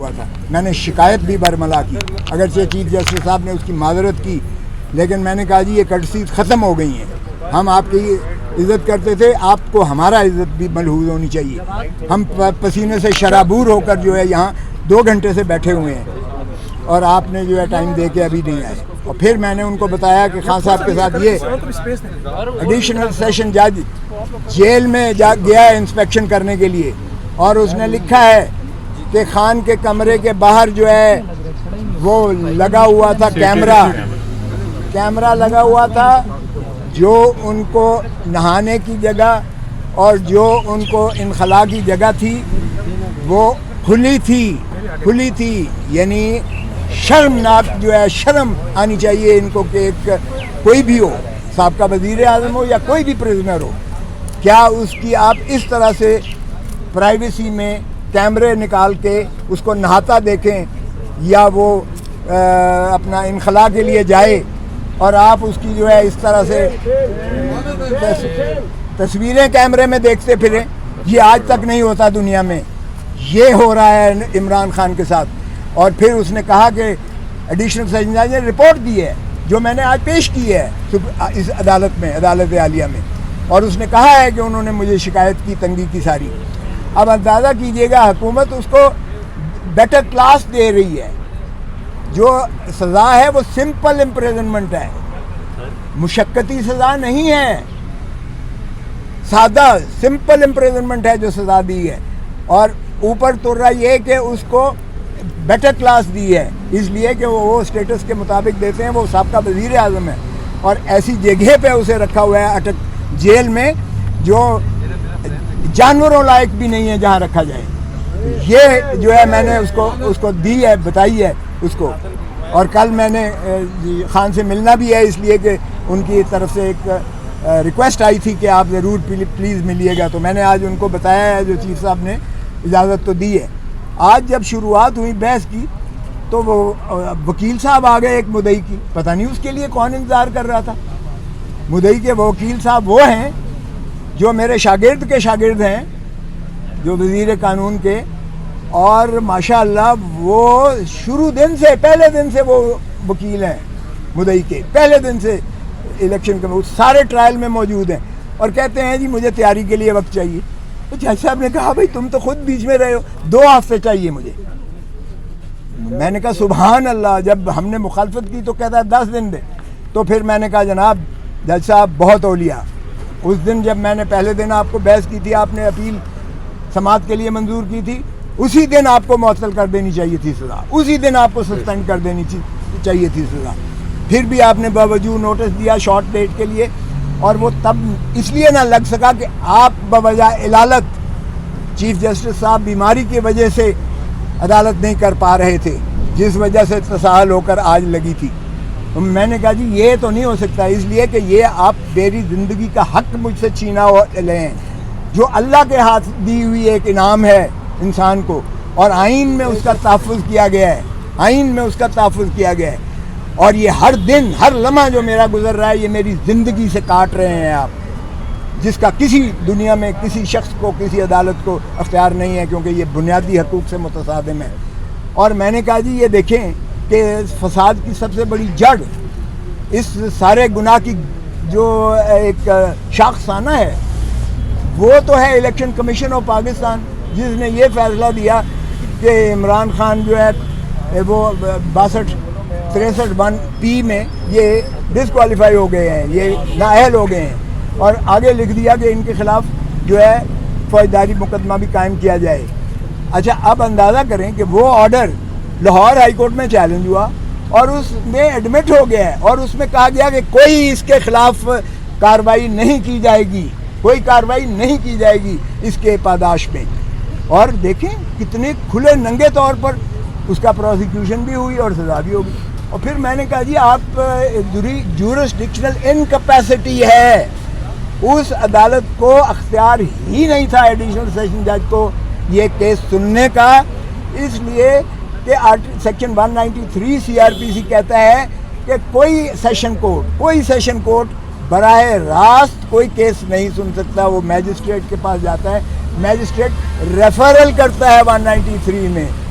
ہوا تھا. میں نے شکایت بھی برملا کی, اگرچہ چیف جسٹس صاحب نے اس کی معذرت کی, لیکن میں نے کہا جی یہ کٹسیز ختم ہو گئی ہیں. ہم آپ کی عزت کرتے تھے, آپ کو ہمارا عزت بھی ملحوظ ہونی چاہیے. ہم پسینے سے شرابور ہو کر جو ہے یہاں 2 گھنٹے سے بیٹھے ہوئے ہیں, اور آپ نے جو ہے ٹائم دے کے ابھی نہیں آئے. اور پھر میں نے ان کو بتایا کہ خان صاحب کے ساتھ یہ ایڈیشنل سیشن جج جیل میں گیا ہے انسپیکشن کرنے کے لیے, اور اس نے لکھا ہے کہ خان کے کمرے کے باہر جو ہے وہ لگا ہوا تھا کیمرہ لگا ہوا تھا, جو ان کو نہانے کی جگہ اور جو ان کو انخلا کی جگہ تھی وہ کھلی تھی. یعنی شرمناک جو ہے, شرم آنی چاہیے ان کو کہ ایک کوئی بھی ہو, سابقہ وزیر اعظم ہو یا کوئی بھی پرزنر ہو, کیا اس کی آپ اس طرح سے پرائیویسی میں کیمرے نکال کے اس کو نہاتا دیکھیں, یا وہ اپنا انخلا کے لیے جائے اور آپ اس کی جو ہے اس طرح سے تصویریں کیمرے میں دیکھتے پھریں. یہ آج تک نہیں ہوتا دنیا میں, یہ ہو رہا ہے عمران خان کے ساتھ. اور پھر اس نے کہا کہ ایڈیشنل سیشن جج نے رپورٹ دی ہے جو میں نے آج پیش کی ہے اس عدالت میں, عدالت عالیہ میں, اور اس نے کہا ہے کہ انہوں نے مجھے شکایت کی, تنگی کی ساری. اب اندازہ کیجئے گا حکومت اس کو بیٹر کلاس دے رہی ہے. جو سزا ہے وہ سمپل امپریزنمنٹ ہے, مشقتی سزا نہیں ہے, سادہ سمپل امپریزنمنٹ ہے جو سزا دی ہے. اور اوپر تو رہا یہ کہ اس کو بیٹر کلاس دی ہے, اس لیے کہ وہ اسٹیٹس کے مطابق دیتے ہیں. وہ سابقہ وزیر اعظم ہے اور ایسی جگہ پہ اسے رکھا ہوا ہے اٹک جیل میں جو جانوروں لائق بھی نہیں ہے جہاں رکھا جائے. یہ جو ہے میں نے اس کو دی ہے, بتائی ہے اس کو. اور کل میں نے خان سے ملنا بھی ہے, اس لیے کہ ان کی طرف سے ایک ریکویسٹ آئی تھی کہ آپ ضرور پلیز ملیے گا. تو میں نے آج ان کو بتایا ہے, جو چیف صاحب نے اجازت تو دی ہے. آج جب شروعات ہوئی بحث کی تو وہ وکیل صاحب آ گئے ایک مدعی کی, پتہ نہیں اس کے لیے کون انتظار کر رہا تھا. مدعی کے وکیل صاحب وہ ہیں جو میرے شاگرد کے شاگرد ہیں, جو وزیر قانون کے, اور ماشاءاللہ وہ شروع دن سے, پہلے دن سے وہ وکیل ہیں مدعی کے, پہلے دن سے الیکشن کے سارے ٹرائل میں موجود ہیں. اور کہتے ہیں جی مجھے تیاری کے لیے وقت چاہیے. تو جج صاحب نے کہا بھائی تم تو خود بیچ میں رہے ہو, 2 ہفتے چاہیے مجھے. میں نے کہا سبحان اللہ, جب ہم نے مخالفت کی تو کہتا ہے 10 دن دے. تو پھر میں نے کہا جناب جج صاحب بہت اولیاء, اس دن جب میں نے پہلے دن آپ کو بحث کی تھی, آپ نے اپیل سماعت کے لیے منظور کی تھی, اسی دن آپ کو معطل کر دینی چاہیے تھی سزا, اسی دن آپ کو سسپینڈ کر دینی چاہیے تھی سزا. پھر بھی آپ نے باوجود نوٹس دیا شارٹ ڈیٹ کے لیے, اور وہ تب اس لیے نہ لگ سکا کہ آپ بوجہ علالت چیف جسٹس صاحب بیماری کی وجہ سے عدالت نہیں کر پا رہے تھے, جس وجہ سے تساہل ہو کر آج لگی تھی. میں نے کہا جی یہ تو نہیں ہو سکتا, اس لیے کہ یہ آپ میری زندگی کا حق مجھ سے چھینا لیں, جو اللہ کے ہاتھ دی ہوئی ایک انعام ہے انسان کو, اور آئین میں اس کا تحفظ کیا گیا ہے, آئین میں اس کا تحفظ کیا گیا ہے. اور یہ ہر دن, ہر لمحہ جو میرا گزر رہا ہے, یہ میری زندگی سے کاٹ رہے ہیں آپ, جس کا کسی دنیا میں کسی شخص کو, کسی عدالت کو اختیار نہیں ہے, کیونکہ یہ بنیادی حقوق سے متصادم ہے. اور میں نے کہا جی یہ دیکھیں کہ فساد کی سب سے بڑی جڑ, اس سارے گناہ کی جو ایک شاخسانہ ہے, وہ تو ہے الیکشن کمیشن آف پاکستان, جس نے یہ فیصلہ دیا کہ عمران خان جو ہے وہ 63(1)(p) میں یہ ڈسکوالیفائی ہو گئے ہیں, یہ نااہل ہو گئے ہیں, اور آگے لکھ دیا کہ ان کے خلاف جو ہے فوجداری مقدمہ بھی قائم کیا جائے. اچھا اب اندازہ کریں کہ وہ آرڈر لاہور ہائی کورٹ میں چیلنج ہوا اور اس میں ایڈمٹ ہو گیا ہے, اور اس میں کہا گیا کہ کوئی اس کے خلاف کارروائی نہیں کی جائے گی, کوئی کارروائی نہیں کی جائے گی اس کے پاداش میں. اور دیکھیں کتنے کھلے ننگے طور پر اس کا پروسیکیوشن بھی ہوئی اور سزا بھی ہوگی. اور پھر میں نے کہا جی آپ جورسڈکشنل انکیپیسٹی ہے, اس عدالت کو اختیار ہی نہیں تھا ایڈیشنل سیشن جج کو یہ کیس سننے کا, اس لیے کہ سیکشن 193 CRPC کہتا ہے کہ کوئی سیشن کورٹ براہ راست کوئی کیس نہیں سن سکتا, وہ میجسٹریٹ کے پاس جاتا ہے, میجسٹریٹ ریفرل کرتا ہے 193 میں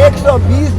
120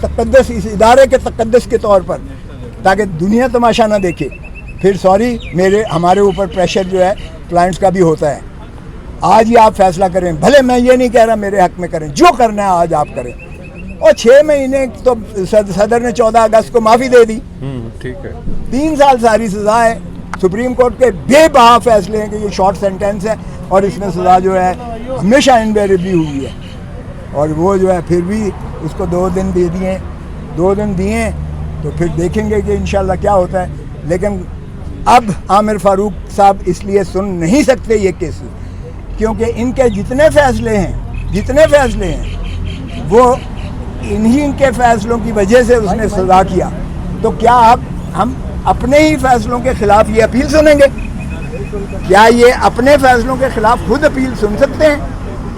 تقدس, اس ادارے کے تقدس کے طور پر, تاکہ دنیا تماشا نہ دیکھے. پھر سوری ہمارے اوپر پریشر جو ہے کلائنٹس کا بھی ہوتا ہے. آج ہی آپ فیصلہ کریں, بھلے میں یہ نہیں کہہ رہا میرے حق میں کریں, جو کرنا ہے آج آپ کریں. اور 6 مہینے تو صدر نے 14 اگست کو معافی دے دی. ٹھیک ہے, 3 سال ساری سزا ہے. سپریم کورٹ کے بے بہا فیصلے ہیں کہ یہ شارٹ سینٹینس ہے, اور اس میں سزا جو ہے ہمیشہ انویریبلی ہوئی ہے. اور وہ جو ہے پھر بھی اس کو 2 دن دے دیے, 2 دن دیے, تو پھر دیکھیں گے کہ انشاءاللہ کیا ہوتا ہے. لیکن اب عامر فاروق صاحب اس لیے سن نہیں سکتے یہ کیس, کیونکہ ان کے جتنے فیصلے ہیں وہ انہی کے فیصلوں کی وجہ سے اس نے سزا کیا. تو کیا ہم اپنے ہی فیصلوں کے خلاف یہ اپیل سنیں گے؟ کیا یہ اپنے فیصلوں کے خلاف خود اپیل سن سکتے ہیں؟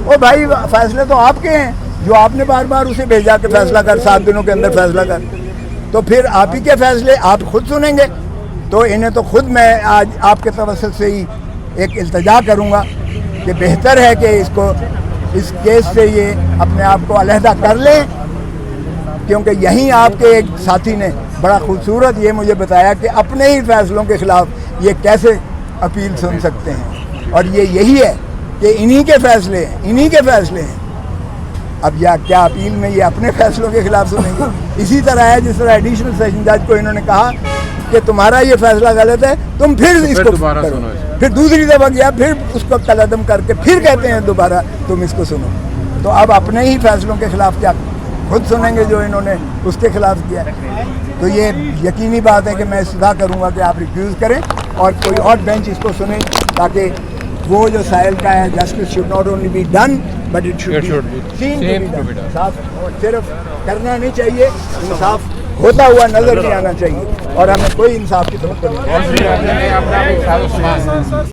او بھائی, فیصلے تو آپ کے ہیں, جو آپ نے بار بار اسے بھیجا کہ فیصلہ کر, 7 دنوں کے اندر فیصلہ کر. تو پھر آپ ہی کے فیصلے آپ خود سنیں گے. تو انہیں تو خود میں آج آپ کے توسط سے ہی ایک التجا کروں گا کہ بہتر ہے کہ اس کیس سے یہ اپنے آپ کو علیحدہ کر لیں, کیونکہ یہیں آپ کے ایک ساتھی نے بڑا خوبصورت یہ مجھے بتایا کہ اپنے ہی فیصلوں کے خلاف یہ کیسے اپیل سن سکتے ہیں. اور یہی ہے کہ انہی کے فیصلے ہیں. اب کیا اپیل میں یہ اپنے فیصلوں کے خلاف سنیں گے؟ اسی طرح ہے جس طرح ایڈیشنل سیشن جج کو انہوں نے کہا کہ تمہارا یہ فیصلہ غلط ہے, تم پھر اس کو کرو. پھر دوسری دفعہ گیا, پھر اس کو قلعدم کر کے پھر کہتے ہیں دوبارہ تم اس کو سنو. تو اب اپنے ہی فیصلوں کے خلاف کیا خود سنیں گے جو انہوں نے اس کے خلاف کیا. تو یہ یقینی بات ہے کہ میں استدعا کروں گا کہ آپ ریفیوز کریں اور کوئی اور بینچ اس کو سنیں, تاکہ وہ جو سائل کا ہے justice should not only be done but it should be seen to be done. صرف کرنا نہیں چاہیے, انصاف ہوتا ہوا نظر نہیں آنا چاہیے, اور ہمیں کوئی انصاف کی توقع نہیں.